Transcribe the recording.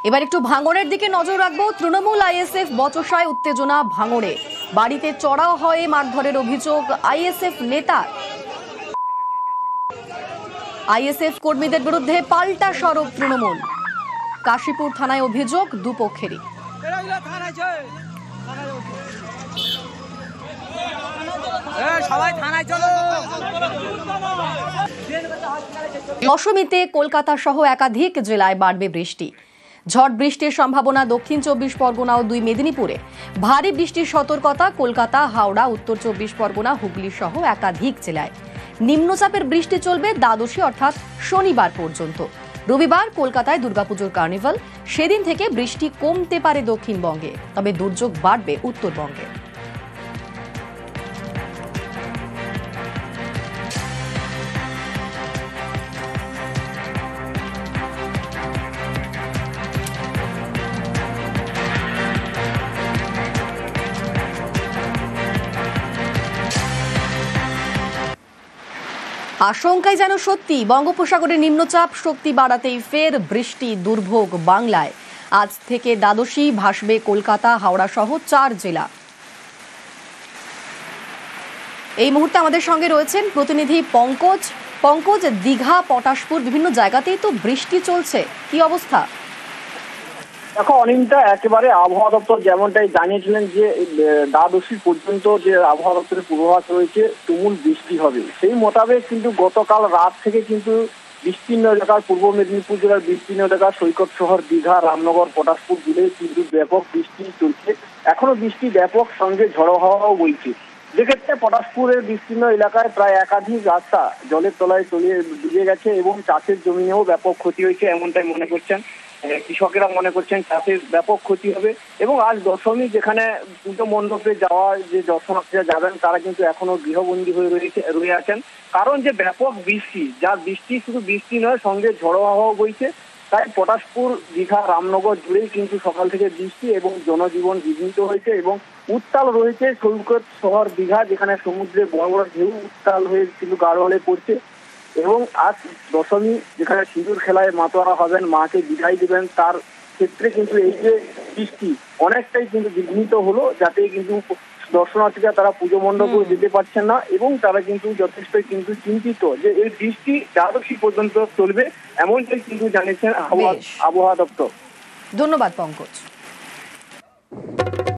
এবার একটু ভাঙড়ের দিকে নজর রাখবো। তৃণমূল আইএসএফ বচসায় উত্তেজনা ভাঙড়ে। বাড়িতে চড়াও হয়ে মারধরের অভিযোগ আইএসএফ নেতা। আইএসএফ কর্মীদের বিরুদ্ধে পাল্টা সরব তৃণমূল। কাশীপুর থানায় অভিযোগ দুপক্ষেরই। দশমীতে কলকাতা সহ একাধিক জেলায় বাড়বে বৃষ্টি। ঝড় বৃষ্টির সম্ভাবনা দক্ষিণ 24 পরগনা ও 2 মেদিনীপুরে। ভারী বৃষ্টির সতর্কতা কলকাতা, হাওড়া, উত্তর 24 পরগনা, হুগলি সহ একাধিক জেলায়। নিম্নচাপের বৃষ্টি চলবে দ্বাদশী অর্থাৎ শনিবার পর্যন্ত। রবিবার কলকাতায় দুর্গাপুজোর কার্নিভাল, সেদিন থেকে বৃষ্টি কমতে পারে দক্ষিণবঙ্গে, তবে দুর্যোগ বাড়বে উত্তরবঙ্গে। আশঙ্কায় যেন সত্যি, বঙ্গোপসাগরে নিম্নচাপ শক্তি বাড়াতেই ফের বৃষ্টি দুর্ভোগ বাংলায়। আজ থেকে দ্বাদশী ভাসবে কলকাতা, হাওড়া সহ 4 জেলা। এই মুহূর্তে আমাদের সঙ্গে রয়েছেন প্রতিনিধি পঙ্কজ। দীঘা, পটাশপুর বিভিন্ন জায়গাতেই তো বৃষ্টি চলছে, কি অবস্থা? দেখো অনিন্দিতা, একেবারে আবহাওয়া দপ্তর যেমনটাই জানিয়েছিলেন যে দ্বাদশী পর্যন্ত যে আবহাওয়া দপ্তরের পূর্বাভাস রয়েছে তুমুল বৃষ্টি হবে, সেই মোতাবেক কিন্তু গতকাল রাত থেকে কিন্তু বিস্তীর্ণ এলাকার পূর্ব মেদিনীপুর জেলার বিস্তীর্ণ এলাকা, সৈকত শহর, দীঘা, রামনগর, পটাশপুর জুড়ে কিন্তু ব্যাপক বৃষ্টি চলছে। এখনো বৃষ্টি ব্যাপক, সঙ্গে ঝড়ো হাওয়াও বইছে। যেক্ষেত্রে পটাশপুরের বিস্তীর্ণ এলাকায় প্রায় একাধিক রাস্তা জলের তলায় ডুবে গেছে এবং চাষের জমিনেও ব্যাপক ক্ষতি হয়েছে, এমনটাই মনে করছেন কৃষকেরা। মনে করছেন চাষের ব্যাপক ক্ষতি হবে এবং আজ দশমী, যেখানে পুজো মণ্ডপে যাওয়ার যে দর্শনার্থীরা যাবেন তারা কিন্তু এখনো গৃহবন্দী হয়ে রয়ে আছেন, কারণ যে ব্যাপক বৃষ্টি, যা বৃষ্টি শুধু বৃষ্টি নয়, সঙ্গে ঝড়ো হাওয়া বইছে। তাই পটাশপুর, দীঘা, রামনগর জুড়েই কিন্তু সকাল থেকে বৃষ্টি এবং জনজীবন বিঘ্নিত হয়েছে এবং উত্তাল রয়েছে সৈকত শহর দীঘা, যেখানে সমুদ্রে বড় বড় ঢেউ উত্তাল হয়ে কিন্তু গাঢ়লে পড়ছে। এবং আজ দশমী, যেখানে সিঁদুর খেলায় মাতোয়ারা হবেন, মাকে বিদায় দিবেন, তার ক্ষেত্রে কিন্তু এই যে বৃষ্টি অনেকটাই কিন্তু বিঘ্নিত হলো, যাতে কিন্তু দর্শনার্থীরা তারা পুজো মণ্ডপেও যেতে পারছেন না এবং তারা কিন্তু যথেষ্ট কিন্তু চিন্তিত যে এই বৃষ্টি দ্বাদশী পর্যন্ত চলবে, এমনটাই কিন্তু জানিয়েছেন আবহাওয়া দপ্তর। ধন্যবাদ পঙ্কজ।